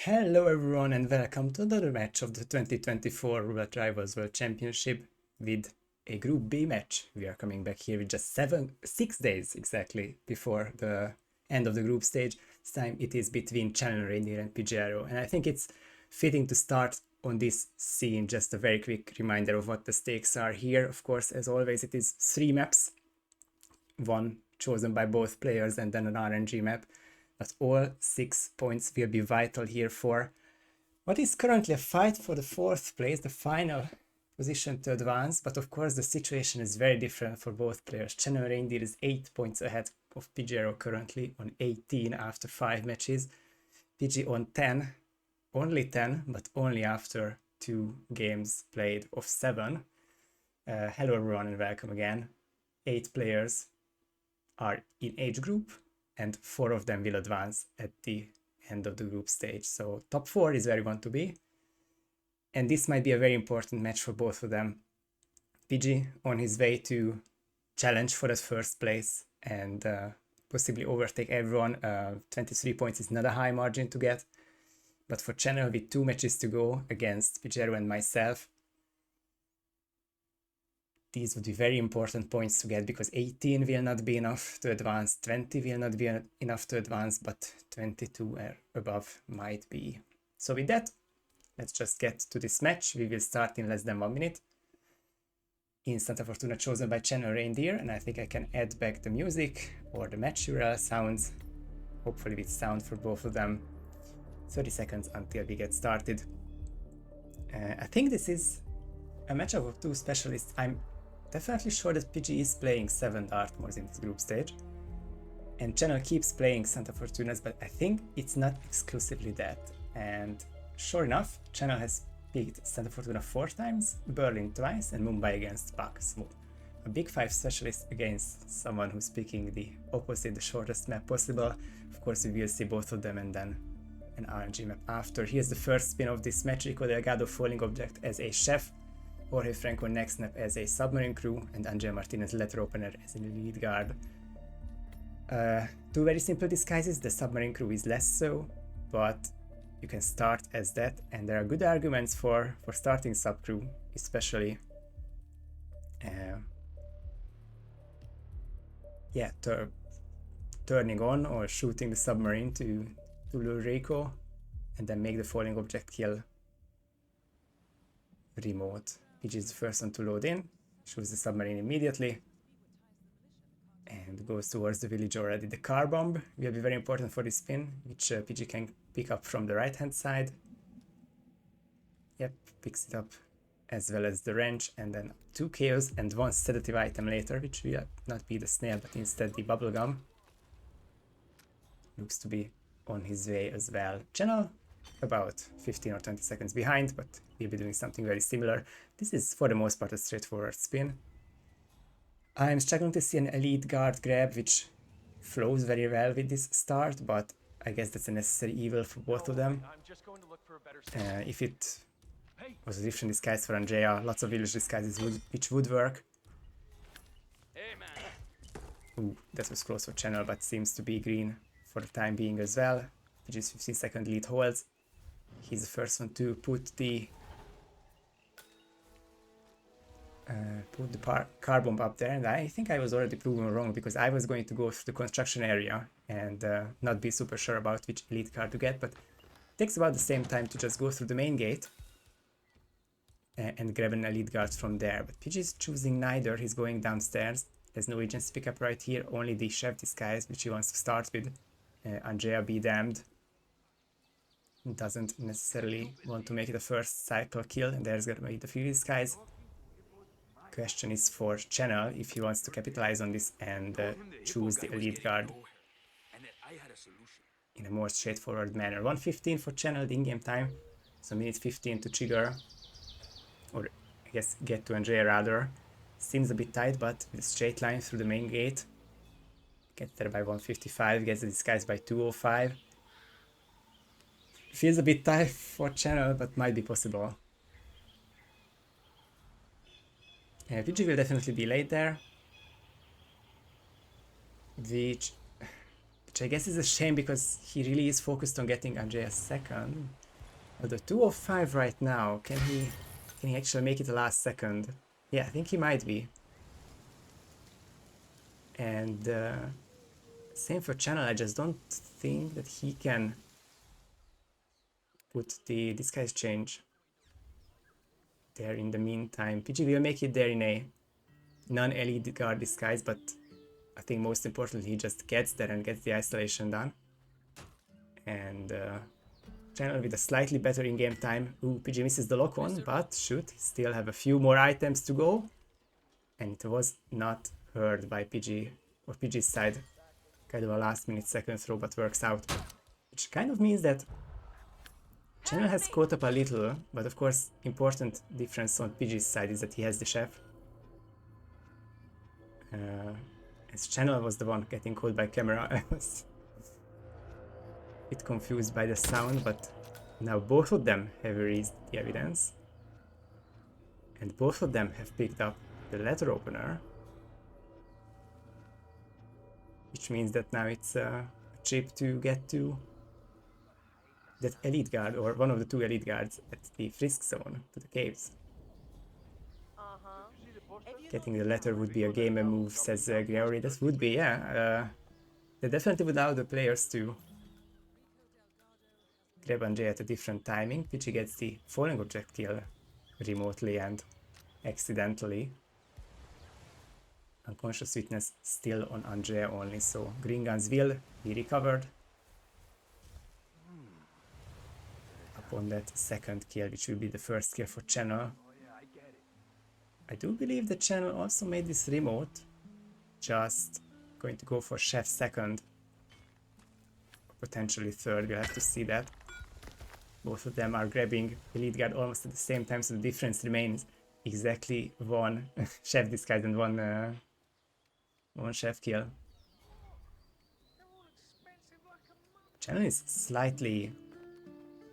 Hello everyone and welcome to another match of the 2024 Roulette Rivals World Championship with a Group B match. We are coming back here with just 6 days exactly before the end of the group stage. This time it is between Channel Reindeer and Pigiero, and I think it's fitting to start on this scene. Just a very quick reminder of what the stakes are here. Of course, as always, it is 3 maps, one chosen by both players and then an RNG map. But all 6 points will be vital here for what is currently a fight for the 4th place, the final position to advance. But of course the situation is very different for both players. Channel Reindeer is 8 points ahead of Pigiero currently on 18 after 5 matches. Pigi on 10, only 10, but only after 2 games played of 7. Hello everyone and welcome again. 8 players are in age group, and 4 of them will advance at the end of the group stage. So top 4 is where we want to be. And this might be a very important match for both of them. Pigi on his way to challenge for that 1st place and possibly overtake everyone. 23 points is not a high margin to get. But for Channel, with 2 matches to go against Pigiero and myself, these would be very important points to get, because 18 will not be enough to advance, 20 will not be enough to advance, but 22 or above might be. So with that, let's just get to this match. We will start in less than 1 minute. Instant Fortuna chosen by Channel Reindeer, and I think I can add back the music or the match URL sounds, hopefully with sound for both of them. 30 seconds until we get started. I think this is a matchup of 2 specialists. I'm definitely sure that PG is playing 7 Dartmoors in this group stage, and Channel keeps playing Santa Fortunas, but I think it's not exclusively that. And sure enough, Channel has picked Santa Fortuna 4 times, Berlin twice, and Mumbai against Pak. So a big 5 specialist against someone who's picking the opposite, the shortest map possible. Of course, we will see both of them and then an RNG map after. Here's the first spin of this match. Rico Delgado falling object as a chef, Jorge Franco next snap as a submarine crew, and Angel Martinez letter opener as a lead guard. 2 very simple disguises. The submarine crew is less so, but you can start as that, and there are good arguments for starting sub crew, especially turning on or shooting the submarine to lure Rico and then make the falling object kill remote. PG is the first one to load in, shoots the submarine immediately, and goes towards the village already. The car bomb will be very important for this spin, which PG can pick up from the right hand side. Yep, picks it up, as well as the wrench, and then 2 chaos and 1 sedative item later, which will not be the snail but instead the bubblegum. Looks to be on his way as well. Channel about 15 or 20 seconds behind, but we'll be doing something very similar. This is for the most part a straightforward spin. I'm struggling to see an elite guard grab, which flows very well with this start, but I guess that's a necessary evil for both of them. If it was a different disguise for Andrea, lots of village disguises which would work. Ooh, that was close for Channel, but seems to be green for the time being as well. PG's 15-second lead holds. He's the first one to put the car bomb up there, and I think I was already proven wrong, because I was going to go through the construction area and not be super sure about which elite car to get, but it takes about the same time to just go through the main gate and grab an elite guard from there. But PG is choosing neither. He's going downstairs. There's no agency pickup right here, only the chef disguise, which he wants to start with. Andrea be damned. Doesn't necessarily want to make it a first cycle kill, and there's gonna be the free disguise. Question is for Channel if he wants to capitalize on this and choose the elite guard in a more straightforward manner. 1:15 for Channel, the in-game time, so minute 15 to trigger, or I guess get to Andrea rather. Seems a bit tight, but with a straight line through the main gate. Gets there by 1:55, gets the disguise by 2:05. Feels a bit tight for Channel, but might be possible. PG will definitely be late there. The which I guess is a shame because he really is focused on getting Andrea second. Although 2:05 right now, can he actually make it the last second? Yeah, I think he might be. And same for Channel, I just don't think that he can put the disguise change there in the meantime. PG will make it there in a non-elite guard disguise, but I think most importantly he just gets there and gets the isolation done. And Channel with a slightly better in-game time. Ooh, PG misses the lock-on, but should still have a few more items to go. And it was not heard by PG, or PG's side. Kind of a last-minute second throw, but works out. Which kind of means that Channel has caught up a little, but of course, important difference on PG's side is that he has the chef. As Channel was the one getting caught by camera, I was a bit confused by the sound, but now both of them have erased the evidence. And both of them have picked up the letter opener. Which means that now it's a trip to get to that elite guard, or one of the two elite guards at the frisk zone, to the caves. Getting the letter would be a gamer move, says Gregory. That would be, yeah. They definitely would allow the players to grab Andrea at a different timing, which he gets the falling object kill remotely and accidentally. Unconscious witness still on Andrea only, so green guns will be recovered upon that second kill, which will be the first kill for Channel. I do believe the Channel also made this remote, just going to go for chef second, or potentially third, we'll have to see that. Both of them are grabbing elite guard almost at the same time, so the difference remains exactly one chef disguise and one chef kill. Channel is slightly,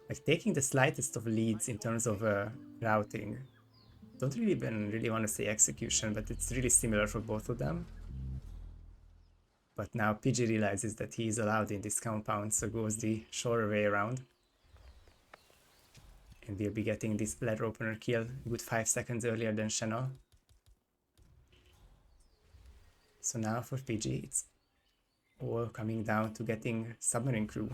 like, taking the slightest of leads in terms of routing. Don't really want to say execution, but it's really similar for both of them. But now PG realizes that he is allowed in this compound, so goes the shorter way around. And we'll be getting this letter opener kill a good 5 seconds earlier than Channel. So now for PG, it's all coming down to getting submarine crew.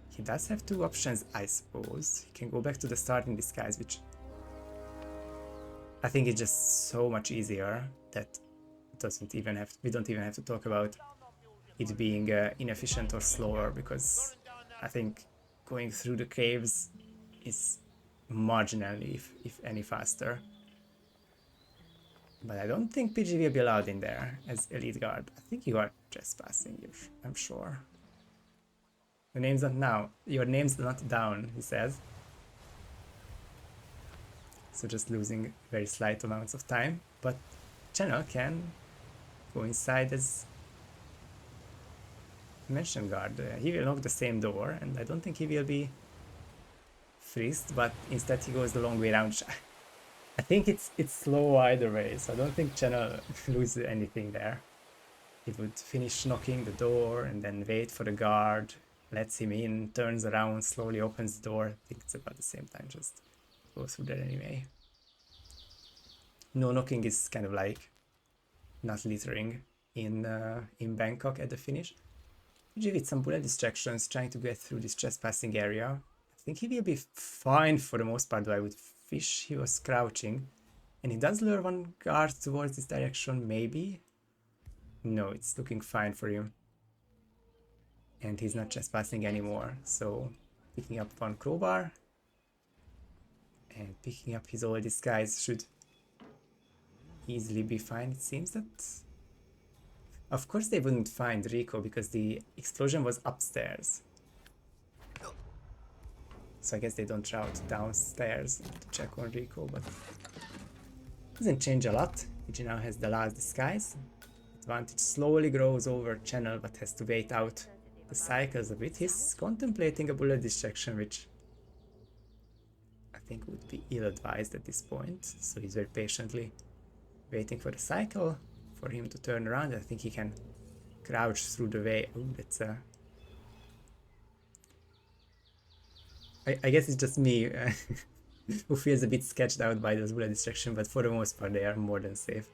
He does have two options, I suppose. He can go back to the starting disguise, which I think is just so much easier that we don't even have to talk about it being inefficient or slower, because I think going through the caves is marginally, if any, faster. But I don't think PG will be allowed in there as elite guard. I think you are trespassing, I'm sure. Your name's not down, he says. So just losing very slight amounts of time. But Channel can go inside as mention guard. He will knock the same door, and I don't think he will be frisked, but instead he goes the long way around. I think it's slow either way, so I don't think Channel loses anything there. He would finish knocking the door and then wait for the guard, lets him in, turns around, slowly opens the door. I think it's about the same time, just go through there anyway. No knocking is kind of like not littering in Bangkok at the finish. PG with some bullet distractions, trying to get through this trespassing area. I think he will be fine for the most part, though I would wish he was crouching. And he does lure one guard towards this direction, maybe? No, it's looking fine for him. And he's not trespassing anymore, so picking up one crowbar and picking up his old disguise should easily be fine. It seems that, of course, they wouldn't find Rico because the explosion was upstairs. So I guess they don't route downstairs to check on Rico, but doesn't change a lot. PG now has the last disguise. Advantage slowly grows over Channel, but has to wait out the cycles a bit. He's contemplating a bullet distraction, which I think would be ill-advised at this point. So he's very patiently waiting for the cycle for him to turn around. I think he can crouch through the way. Oh, that's a... I guess it's just me who feels a bit sketched out by those bullet distraction, but for the most part they are more than safe.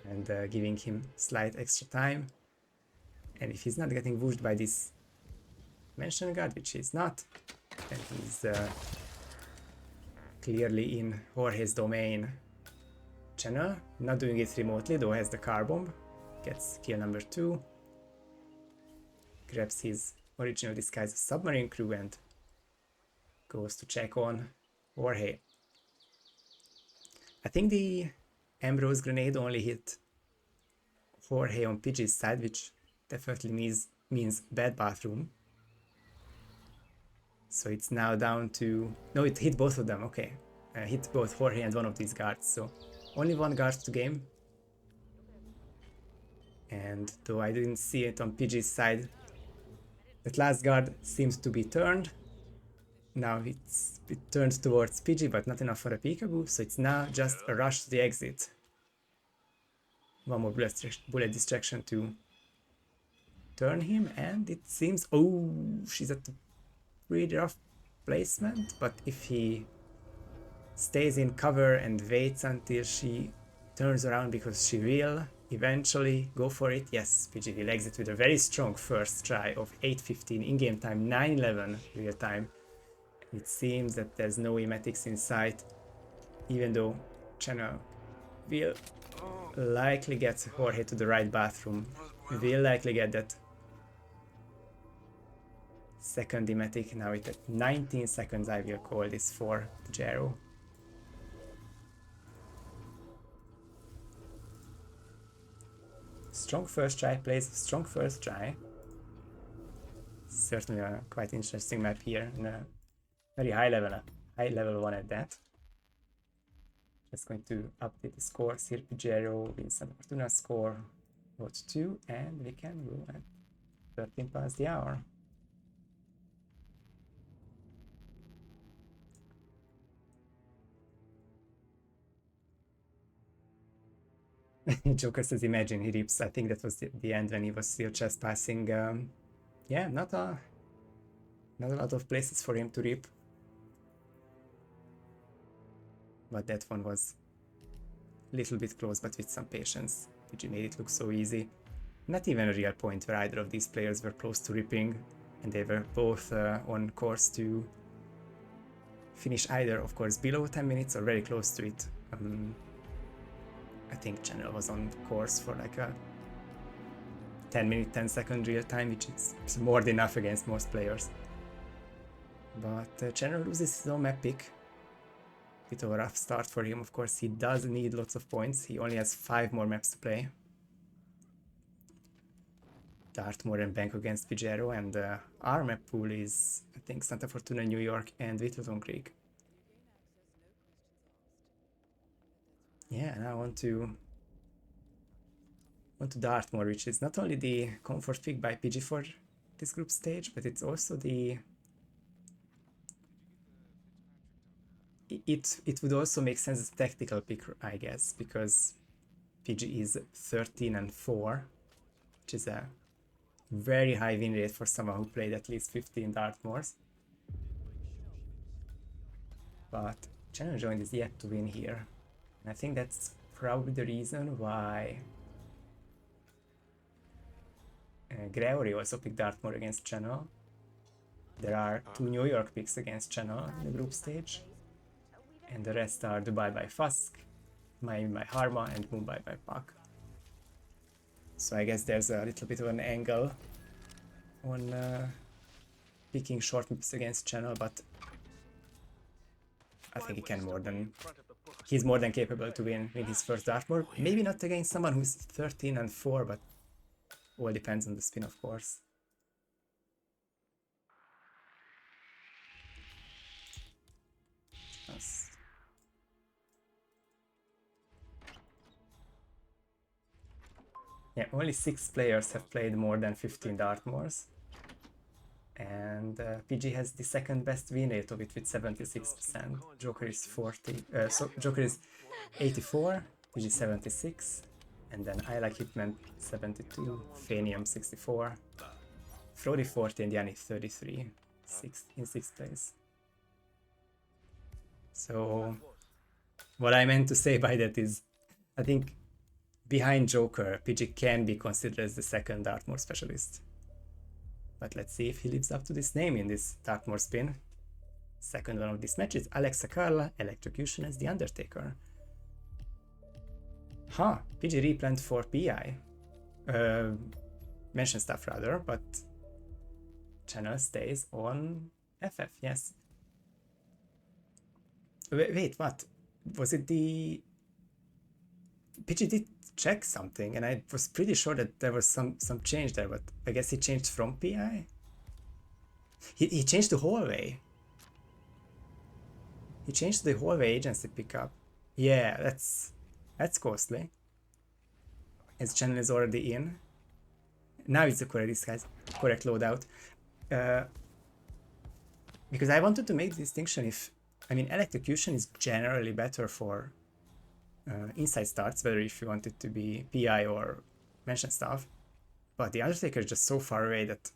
And giving him slight extra time. And if he's not getting whooshed by this mention guard, which he's not, then he's clearly in Jorge's domain. Channel, not doing it remotely, though has the car bomb. Gets kill number 2. Grabs his original disguise of submarine crew and goes to check on Jorge. I think the Ambrose grenade only hit Jorge on Pidgey's side, which definitely means bad bathroom. So it's now down to... No, it hit both of them, okay. Hit both Jorge and one of these guards, so only one guard to game. And though I didn't see it on Pidgey's side, that last guard seems to be turned. Now it turned towards Pidgey, but not enough for a peekaboo, so it's now just a rush to the exit. One more bullet distraction to turn him, and it seems... Oh, she's at a pretty rough placement, but if he stays in cover and waits until she turns around, because she will eventually go for it. Yes, Pidgey will exit with a very strong first try of 8:15 in-game time, 9:11 real time. It seems that there's no emetics in sight, even though Channel will likely get Jorge to the right bathroom. Will likely get that second emetic. Now it's at 19 seconds. I will call this for Pigiero. Strong first try, plays strong first try. Certainly a quite interesting map here, and a very high level one at that. Just going to update the scores here. Pigiero wins the Fortuna score, vote 2, and we can go at 13 past the hour. Joker says, imagine he rips. I think that was the end when he was still just passing. Yeah, not a lot of places for him to rip. But that one was a little bit close, but with some patience. Pidgey made it look so easy. Not even a real point where either of these players were close to ripping, and they were both on course to finish either, of course, below 10 minutes or very close to it. I think Channel was on course for like a 10-minute, 10-second real time, which is more than enough against most players. But Channel loses his own map pick. Bit of a rough start for him. Of course, he does need lots of points. He only has 5 more maps to play. Dartmoor and Bangkok against Pigiero, and our map pool is, I think, Santa Fortuna, New York, and Whittleton Creek. Yeah, and I want to Dartmoor, which is not only the comfort pick by Pidgey for this group stage, but it's also the... It would also make sense as a tactical pick, I guess, because Pidgey is 13-4, which is a very high win rate for someone who played at least 15 Dartmoors. But Channel Joint is yet to win here. And I think that's probably the reason why Gregory also picked Dartmoor against Channel. There are 2 New York picks against Channel in the group stage. And the rest are Dubai by Fusk, Miami by Harma, and Mumbai by Puck. So I guess there's a little bit of an angle on picking short maps against Channel, but I think he's more than capable to win his first Dartmoor. Maybe not against someone who's 13-4, but all depends on the spin, of course. Yeah, only 6 players have played more than 15 Dartmoors. And PG has the second best win rate of it with 76%. Joker is 84, PG 76, And then I like Hitman 72, Fanium 64, Frody 40 and Yanni 33 in 6th place. So what I meant to say by that is, I think behind Joker, PG can be considered as the second Dartmoor specialist. But let's see if he lives up to this name in this Dartmoor spin. Second one of this match is Alexa Carla, Electrocution as the Undertaker. Huh, PG replant for PI. Mention stuff rather, but Channel stays on FF, yes. Wait, what? Was it the... PG did check something, and I was pretty sure that there was some change there, but I guess he changed from PI? He changed the hallway. He changed the hallway agency pickup. Yeah, that's costly. His channel is already in. Now it's the correct loadout. Because I wanted to make the distinction if... I mean, Electrocution is generally better for inside starts, whether if you want it to be PI or mention stuff. But the Undertaker is just so far away that...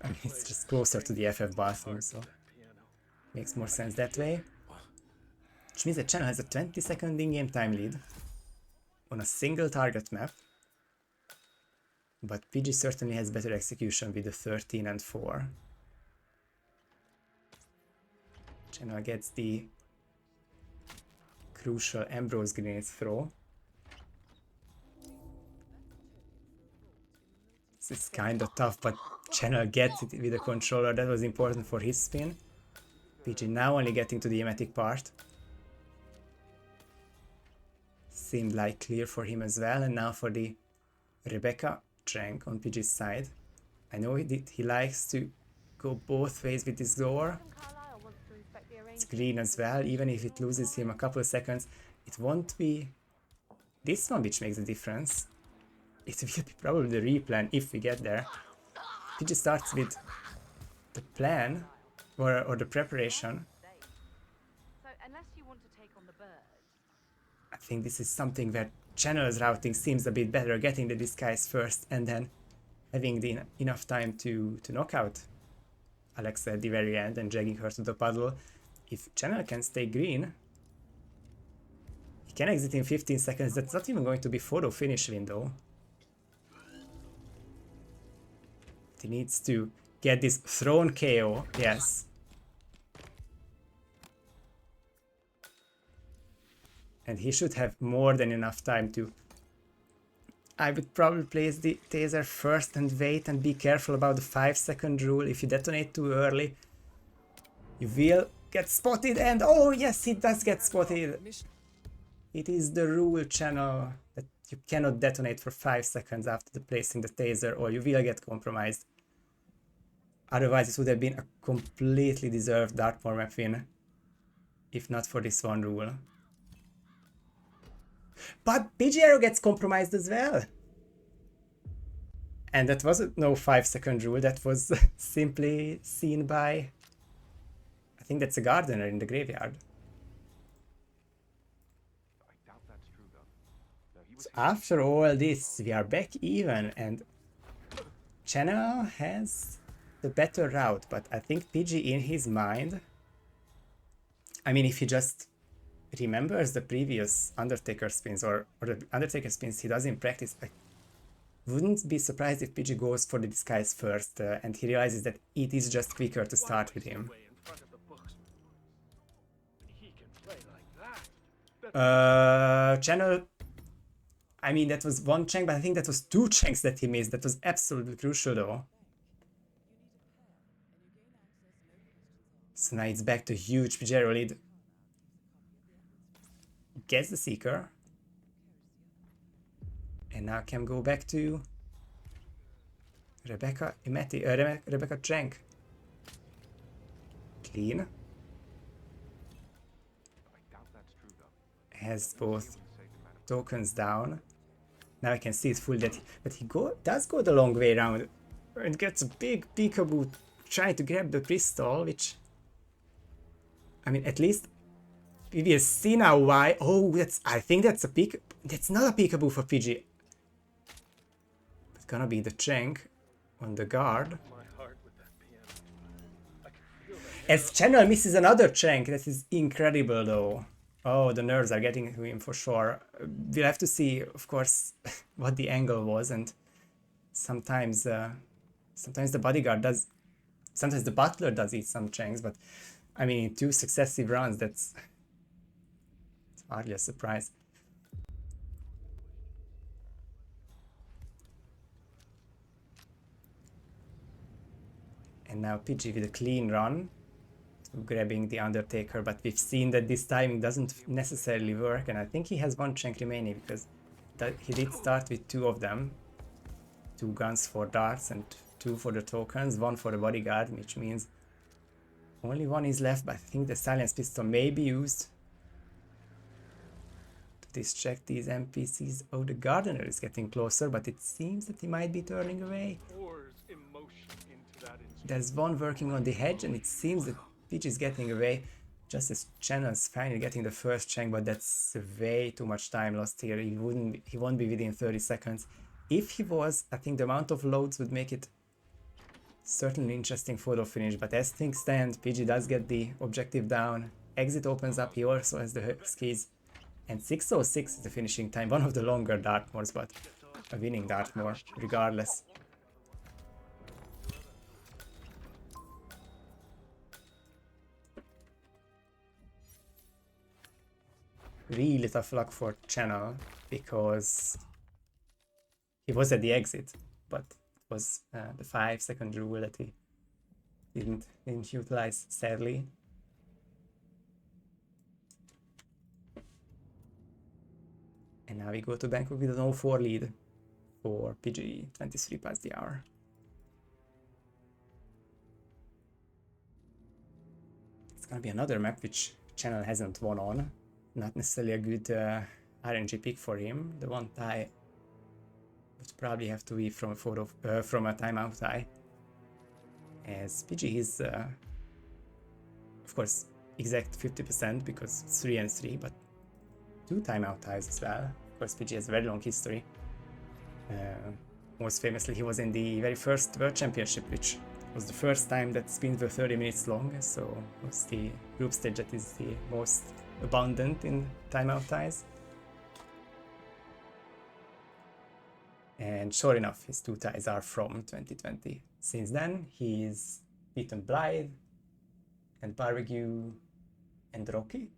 I mean, it's just closer to the FF bathroom, so... Makes more sense that way. Which means that Channel has a 20-second in-game time lead on a single target map. But PG certainly has better execution with the 13 and 4. Channel gets the crucial Ambrose grenade throw. This is kind of tough, but Channel gets it with the controller. That was important for his spin. PG now only getting to the emetic part. Seemed like clear for him as well. And now for the Rebecca Trank on PG's side. I know he likes to go both ways with this door. It's green as well, even if it loses him a couple of seconds. It won't be this one which makes a difference. It will be probably the replan if we get there. PG starts with the plan or the preparation. I think this is something where Channel's routing seems a bit better, getting the disguise first and then having enough time to knock out Alexa at the very end and dragging her to the puddle. If Channel can stay green, he can exit in 15 seconds. That's not even going to be photo finish window. He needs to get this thrown KO, yes. And he should have more than enough time to... I would probably place the taser first and wait and be careful about the 5-second rule. If you detonate too early, you will get spotted, and oh yes, he does get spotted. It is the rule, Channel, that you cannot detonate for 5 seconds after placing the taser or you will get compromised. Otherwise it would have been a completely deserved Dartmoor map win, if not for this one rule. But Pigiero gets compromised as well. And that wasn't no 5-second rule, that was simply seen by... I think that's a gardener in the graveyard. So after all this, we are back even, and Channel has the better route, but I think PG in his mind... I mean, if he just remembers the previous Undertaker spins or the Undertaker spins he does in practice, I wouldn't be surprised if PG goes for the disguise first and he realizes that it is just quicker to start with him. Channel, I mean, that was one chank, but I think that was 2 chanks that he missed. That was absolutely crucial though. So now it's back to huge Pigiero lead. Gets the Seeker. And now can go back to Rebecca Trank. Clean. Has both tokens down. Now I can see it full that, but he does go the long way around and gets a big peekaboo trying to grab the pistol, which, I mean, at least we will see now why. Oh, I think that's a peek. That's not a peekaboo for PG. It's gonna be the Cheng on the guard. As Channel misses another Cheng, that is incredible though. Oh, the nerves are getting to him for sure. We'll have to see, of course, what the angle was, and sometimes the bodyguard does, sometimes the butler does eat some Chengs, but I mean, in 2 successive rounds, that's hardly a surprise. And now PG with a clean run, grabbing the Undertaker, but we've seen that this timing doesn't necessarily work, and I think he has 1 Cheng remaining because he did start with 2 of them. 2 guns for darts and 2 for the tokens, 1 for the bodyguard, which means only 1 is left, but I think the silence pistol may be used to distract these NPCs. Oh, the gardener is getting closer, but it seems that he might be turning away. There's 1 working on the hedge, and it seems that Peach is getting away just as Channel's finally getting the first Cheng, but that's way too much time lost here. He won't be within 30 seconds. If he was, I think the amount of loads would make it certainly interesting photo finish, but as things stand, PG does get the objective down. Exit opens up, he also has the skis, and 6:06 is the finishing time. One of the longer Dartmoors, but a winning Dartmoor regardless. Really tough luck for Channel because he was at the exit, but it was the 5-second rule that he didn't utilize, sadly. And now we go to Bangkok with an 0-4 lead for PG, 23 past the hour. It's gonna be another map which Channel hasn't won on. Not necessarily a good RNG pick for him. The one tie would probably have to be from a timeout tie, as PG is of course exact 50% because it's 3 and 3, but 2 timeout ties as well. Of course, PG has a very long history. Most famously, he was in the very first World Championship, which was the first time that spins were 30 minutes long, so it was the group stage that is the most abundant in timeout ties. And sure enough, his 2 ties are from 2020. Since then, he's beaten Blythe and Barbecue and Rocky.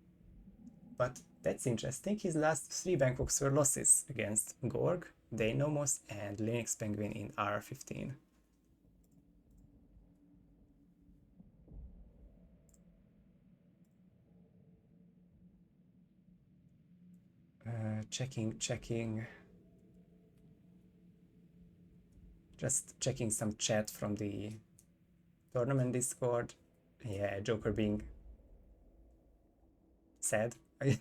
But that's interesting, his last 3 Bangkoks were losses against Gorg, Dainomos and Linux Penguin in R15. Checking. Just checking some chat from the tournament Discord. Yeah, Joker being sad. I'm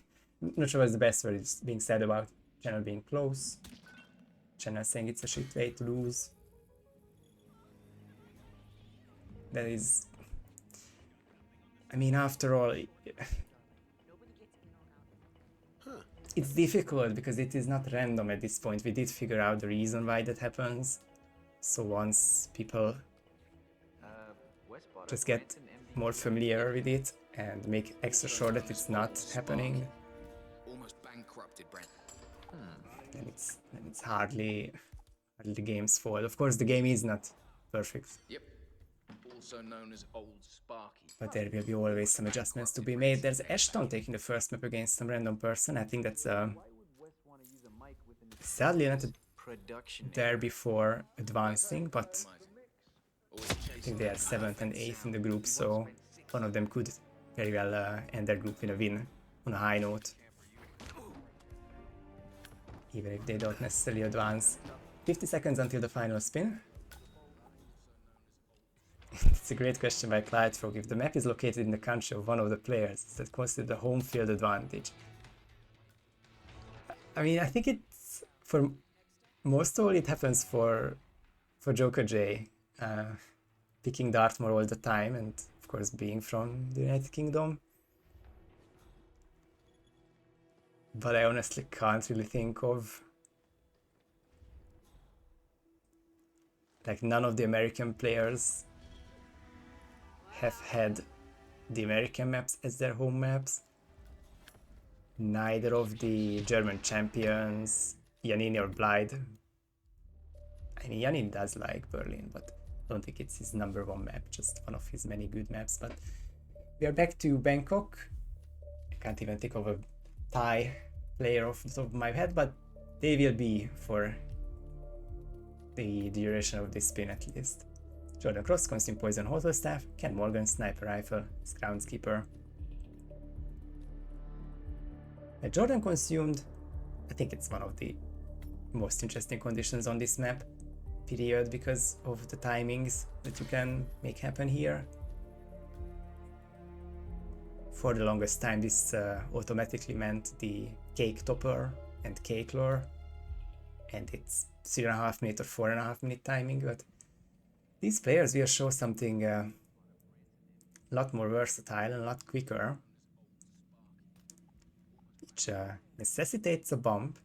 not sure what's the best word is being sad about. Channel being close. Channel saying it's a shit way to lose. That is... I mean, after all... It's difficult because it is not random at this point. We did figure out the reason why that happens. So once people just get more familiar with it and make extra sure that it's not happening, then it's hardly the game's fault. Of course, the game is not perfect. Yep. Also known as Old Sparky. But there will be always some adjustments to be made. There's Ashton taking the first map against some random person. I think that's sadly not there before advancing, but I think they are 7th and 8th in the group, so one of them could very well end their group in a win on a high note, even if they don't necessarily advance. 50 seconds until the final spin. It's a great question by Clyde Frog. If the map is located in the country of one of the players, is that considered a home field advantage? I mean, I think it's for most of all it happens for Joker J, picking Dartmoor all the time, and of course being from the United Kingdom. but I honestly can't really think of. Like, none of the American players have had the American maps as their home maps. Neither of the German champions, Janini or Blythe. I mean, Janini does like Berlin, but I don't think it's his #1 map, just one of his many good maps. But we are back to Bangkok. I can't even think of a Thai player off the top of my head, but they will be for the duration of this spin at least. Jordan Cross, Constant Poison, Hotel Staff, Ken Morgan, Sniper Rifle, Groundskeeper. Jordan consumed, I think it's one of the most interesting conditions on this map, period, because of the timings that you can make happen here. For the longest time this automatically meant the cake topper and cake lore, and it's 3.5 minute or 4.5 minute timing, but these players will show something a lot more versatile and a lot quicker, which necessitates a bump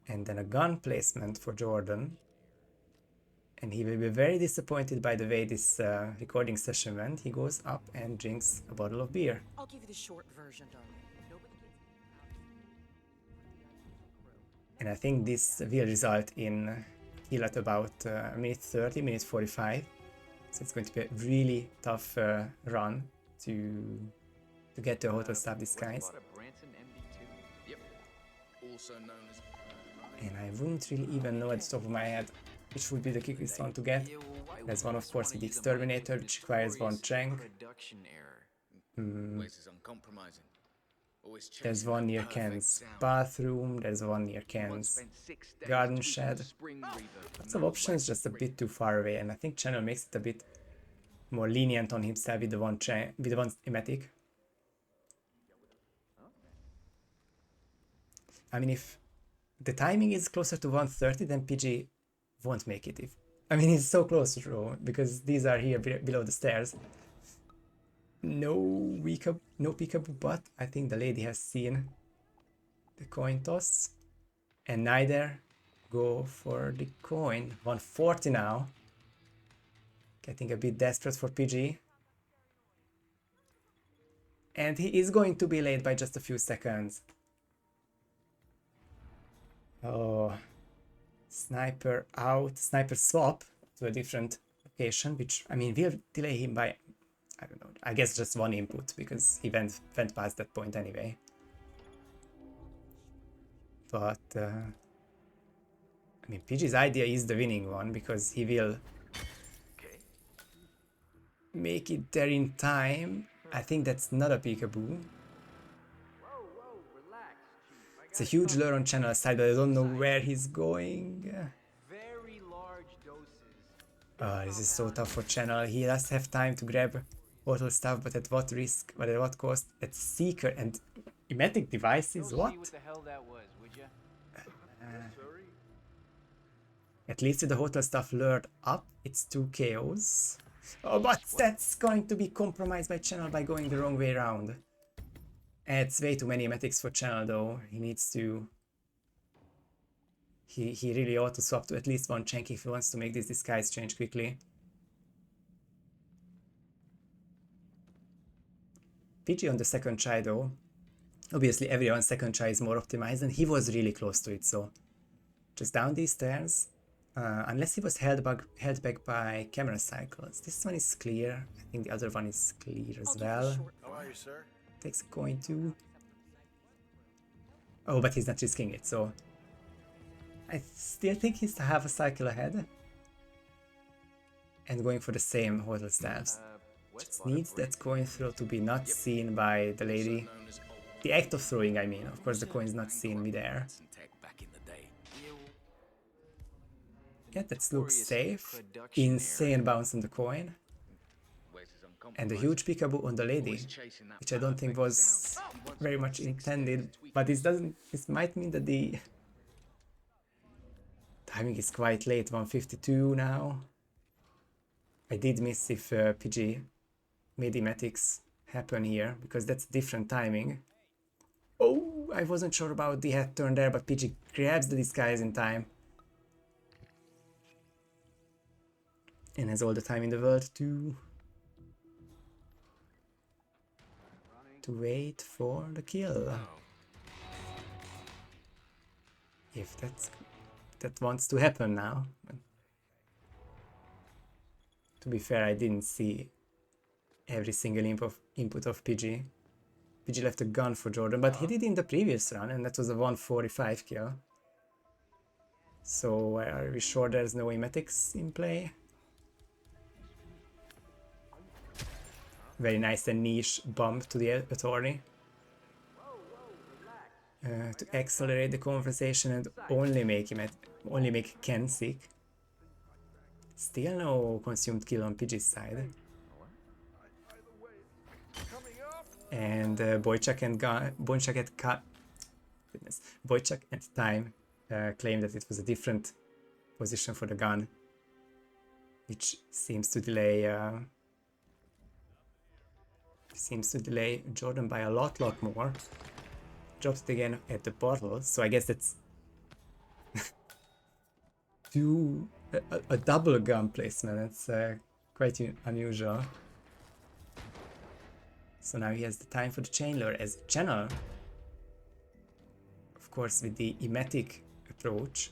and then a gun placement for Jordan, and he will be very disappointed by the way this recording session went. He goes up and drinks a bottle of beer. I'll give you the short version, darling. And I think this will result in heal at about minute 30, minute 45. So it's going to be a really tough run to get to a hotel staff disguise. And I wouldn't really even know at the top of my head which would be the quickest one to get. There's one, of course, with the Exterminator, which requires 1 Trank. There's one near Ken's bathroom, there's one near Ken's garden shed. Lots of options, just a bit too far away, and I think Channel makes it a bit more lenient on himself with the one emetic. I mean, if the timing is closer to 1:30, then PG won't make it. I mean, he's so close to throw, because these are here below the stairs. No peekaboo, but I think the lady has seen the coin toss, and neither go for the coin. 140 now. Getting a bit desperate for PG. And he is going to be late by just a few seconds. Oh, sniper out, sniper swap to a different location, which, I mean, will delay him by, I don't know, I guess just 1 input, because he went past that point anyway. But, I mean, PG's idea is the winning one, because he will make it there in time. I think that's not a peekaboo. It's a huge lure on Channel side, but I don't know where he's going. Oh, this is so tough for Channel. He does have time to grab auto stuff, but at what risk, but at what cost? It's Seeker and emetic devices, what? At least with the hotel stuff lured up, it's 2 KOs. Oh, but that's going to be compromised by Channel by going the wrong way around. It's way too many emetics for Channel though. He needs to... He really ought to swap to at least 1 Chank if he wants to make this disguise change quickly. PG on the second try though. Obviously everyone's second try is more optimized, and he was really close to it, so... Just down these stairs. Unless he was held back by camera cycles. This one is clear. I think the other one is clear as well. How are you, sir? Takes a coin too. Oh, but he's not risking it, so... I still think he's half a cycle ahead. And going for the same hotel staffs. Just needs that coin throw to be not seen by the lady. The act of throwing, I mean. Of course the coin is not seen midair. Yeah, that looks safe. Insane bounce on the coin. And a huge peekaboo on the lady, which I don't think was very much intended, but this might mean that the timing is quite late, 1:52 now. I did miss if PG made emetics happen here, because that's different timing. Oh, I wasn't sure about the head turn there, but Pidgey grabs the disguise in time. And has all the time in the world to wait for the kill. If that wants to happen now. To be fair, I didn't see every single input of Pidgey. Pidgey left a gun for Jordan, but he did in the previous run, and that was a 145 kill. So are we sure there's no emetics in play? Very nice and niche bump to the attorney. To accelerate the conversation and only make Ken sick. Still no consumed kill on Pidgey's side. And Boychuk and Time claimed that it was a different position for the gun, which seems to delay Jordan by a lot more. Drops it again at the bottle, so I guess that's a double gun placement. It's quite unusual. So now he has the time for the Chandler as Channel, of course with the emetic approach,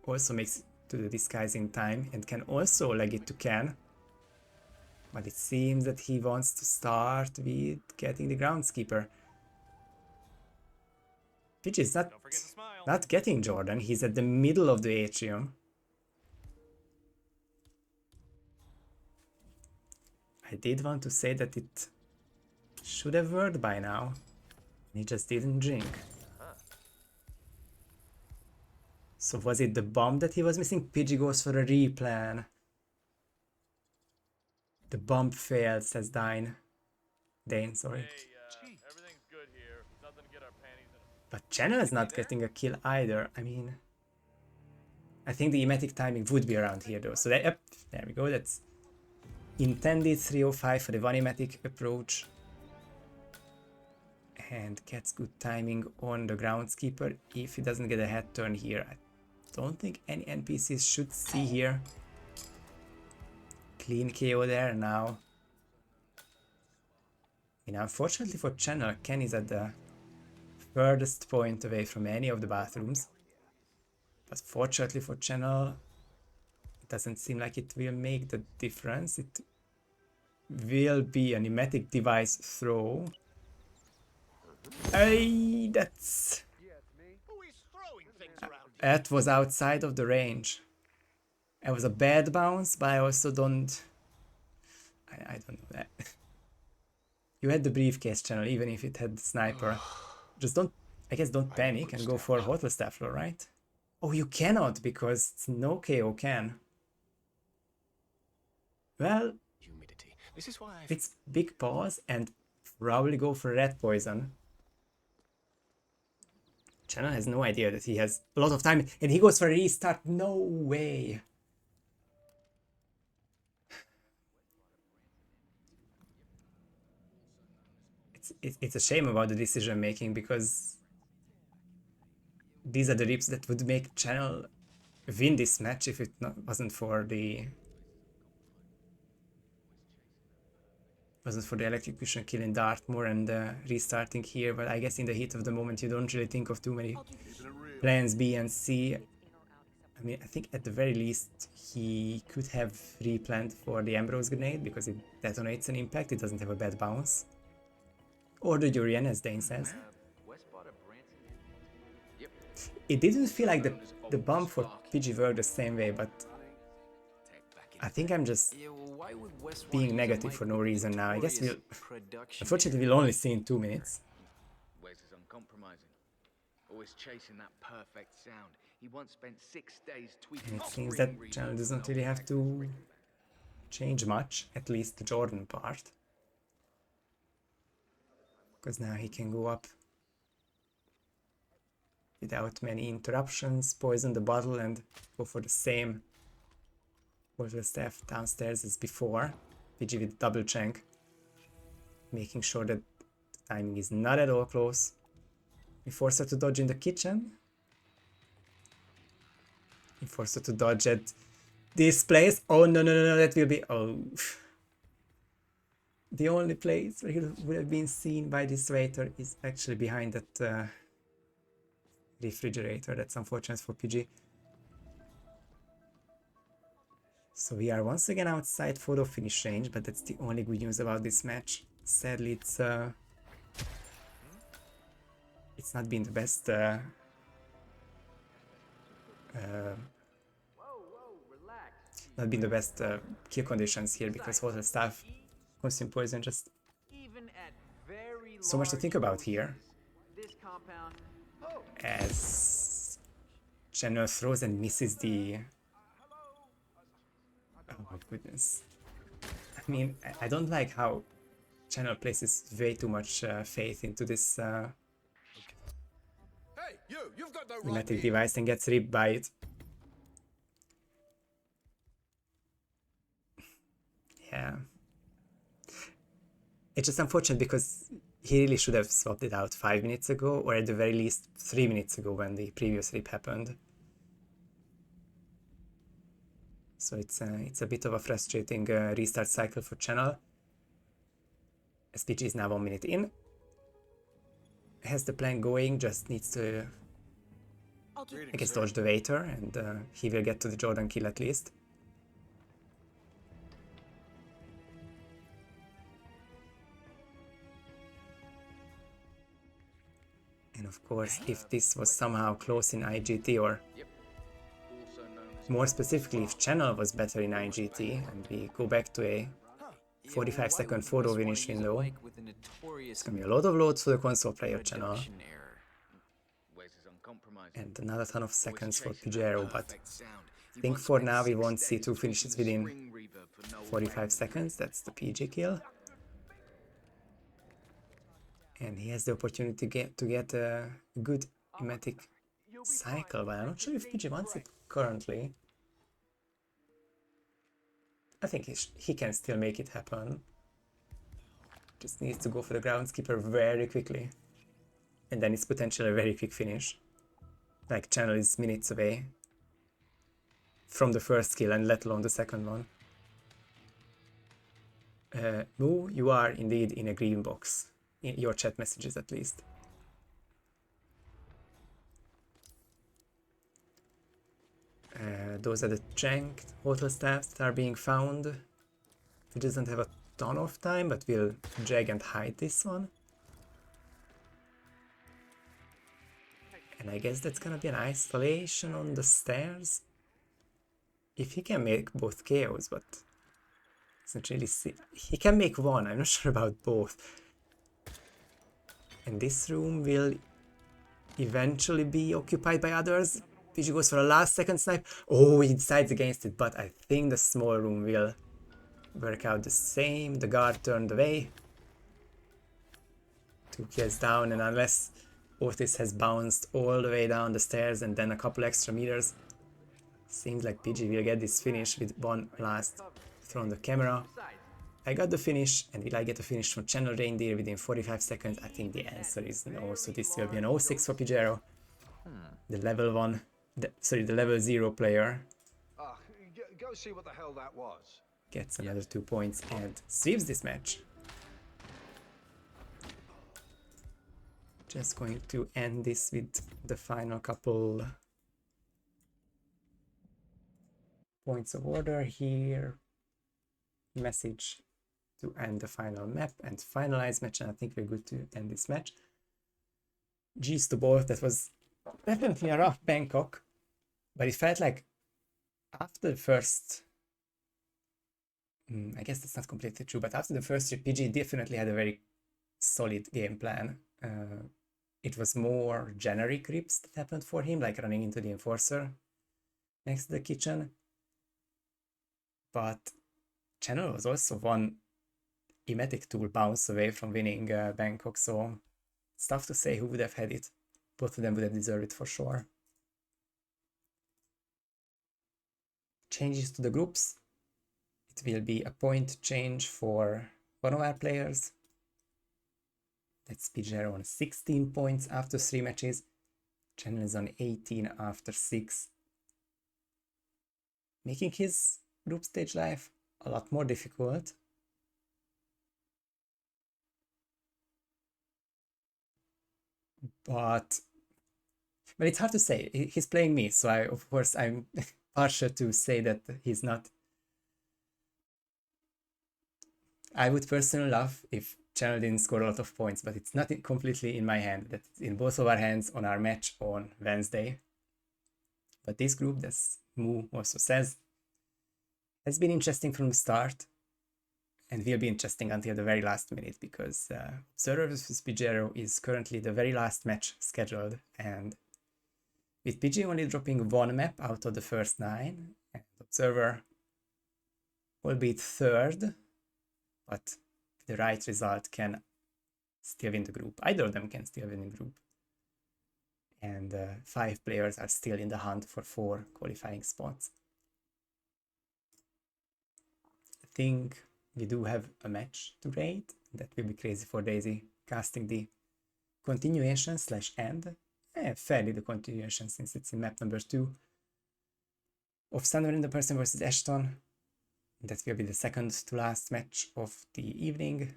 also makes it to the disguise in time and can also leg it to Ken. But it seems that he wants to start with getting the groundskeeper. Pidgey is not getting Jordan, he's at the middle of the atrium. I did want to say that it should have worked by now. He just didn't drink. So was it the bomb that he was missing? Pidgey goes for a replan. The bomb failed, says Dane, sorry. Hey, everything's good here. Nothing to get our panties in. But Channel is not getting a kill either. I mean, I think the emetic timing would be around here though. So there we go. That's intended 305 for the one emetic approach. And gets good timing on the groundskeeper if he doesn't get a head turn here. I don't think any NPCs should see here. Clean KO there now. I mean, unfortunately for Channel, Ken is at the furthest point away from any of the bathrooms. But fortunately for Channel, it doesn't seem like it will make the difference. It will be an emetic device throw. Hey, that was outside of the range. It was a bad bounce, but I also don't... I don't know that. You had the briefcase, Channel, even if it had the sniper. Just don't... I guess don't panic and go for Hotel Staffler, right? Oh, you cannot, because it's no KO can. Well, it's big pause and probably go for red poison. Channel has no idea that he has a lot of time, and he goes for a restart. No way. It's a shame about the decision making, because these are the rips that would make Channel win this match if it wasn't for the electrocution kill in Dartmoor and restarting here. But I guess in the heat of the moment you don't really think of too many plans B and C. I mean, I think at the very least he could have replanned for the Ambrose grenade because it detonates an impact, it doesn't have a bad bounce. Or the Urian, as Dane says. It didn't feel like the bomb for Pidgey worked the same way, but I think I'm just being negative for no reason now. I guess unfortunately we'll only see in 2 minutes. Wes is uncompromising. Always chasing that perfect sound. He once spent 6 days tweaking. And it seems that Channel doesn't really have to change much, at least the Jordan part. Because now he can go up without many interruptions, poison the bottle and go for the same water staff downstairs as before. Pidgey with double chunk, making sure that the timing is not at all close. We force her to dodge in the kitchen. We force her to dodge at this place. Oh, no, no, no, no, that will be... Oh. The only place where he would have been seen by this waiter is actually behind that refrigerator. That's unfortunate for PG. So we are once again outside photo finish range, but that's the only good news about this match. Sadly, it's not been the best not been the best kill conditions here, because hotel staff consume poison. Just so much to think about here. As Channel throws and misses the... Oh my goodness. I mean, I don't like how Channel places way too much faith into this pneumatic device and gets ripped by it. Yeah. It's just unfortunate because he really should have swapped it out 5 minutes ago, or at the very least 3 minutes ago when the previous rip happened. So it's a bit of a frustrating restart cycle for Channel. SPG is now 1 minute in. Has the plan going, just needs to, I guess, dodge the waiter, and he will get to the Jordan kill at least. And of course, if this was somehow close in IGT, or more specifically, if Channel was better in IGT, and we go back to a 45-second photo finish window, it's gonna be a lot of loads for the console player Channel. And another ton of seconds for Pigiero, but I think for now we won't see 2 finishes within 45 seconds. That's the PG kill. And he has the opportunity to get a good pneumatic cycle, but I'm not sure if PG wants it currently. I think he can still make it happen. Just needs to go for the groundskeeper very quickly. And then it's potentially a very quick finish. Like, Channel is minutes away from the first kill, and let alone the second one. Moo, you are indeed in a green box. In your chat messages, at least. Those are the tranked hotel staffs that are being found. He doesn't have a ton of time, but we'll drag and hide this one. And I guess that's gonna be an isolation on the stairs. If he can make both KOs, but it's not really he can make one, I'm not sure about both. And this room will eventually be occupied by others. PG goes for a last second snipe. Oh, he decides against it, but I think the small room will work out the same. The guard turned away. 2 kills down, and unless Otis has bounced all the way down the stairs and then a couple extra meters, seems like PG will get this finish with one last throw on the camera. I got the finish, and will I get a finish from Channel Reindeer within 45 seconds? I think the answer is no, so this will be an 0-6 for Pigiero. The level 1, the level 0 player Go see what the hell that was. Gets another 2 points and sweeps this match. Just going to end this with the final couple points of order here. Message to end the final map and finalize match, and I think we're good to end this match. G's to both. That was definitely a rough Bangkok, but it felt like after the first, I guess that's not completely true, but after the first trip, PG definitely had a very solid game plan. It was more generic rips that happened for him, like running into the enforcer next to the kitchen. But Channel was also one emetic tool bounce away from winning Bangkok, so it's tough to say who would have had it. Both of them would have deserved it for sure. Changes to the groups. It will be a point change for one of our players. That's Pigiero on 16 points after 3 matches. Channel is on 18 after 6. Making his group stage life a lot more difficult. But it's hard to say. He's playing me, so of course I'm partial to say that he's not. I would personally love if Channel didn't score a lot of points, but it's not completely in my hand. That's in both of our hands on our match on Wednesday. But this group, as Mu also says, has been interesting from the start and will be interesting until the very last minute, because Observer vs Pigiero is currently the very last match scheduled, and with PG only dropping 1 map out of the first 9, and Observer albeit third, but the right result can still win the group. Either of them can still win the group. And 5 players are still in the hunt for 4 qualifying spots. I think we do have a match to rate. That will be crazy for Daisy, casting the continuation / end. Fairly the continuation, since it's in map number 2 of Thunder in the Person versus Ashton. That will be the second to last match of the evening.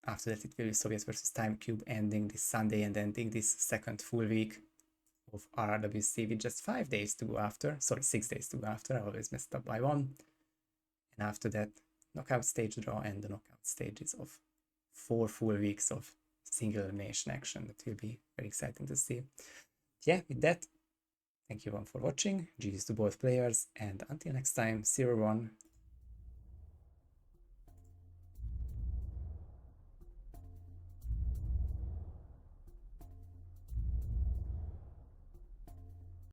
After that, it will be Soviet versus Time Cube, ending this Sunday and ending this second full week of RRWC with just 5 days to go after. Sorry, 6 days to go after. I always messed up by 1. And after that, knockout stage draw and the knockout stages of 4 full weeks of single elimination action. That will be very exciting to see. Yeah, with that, thank you all for watching. GG's to both players, and until next time, 0-1.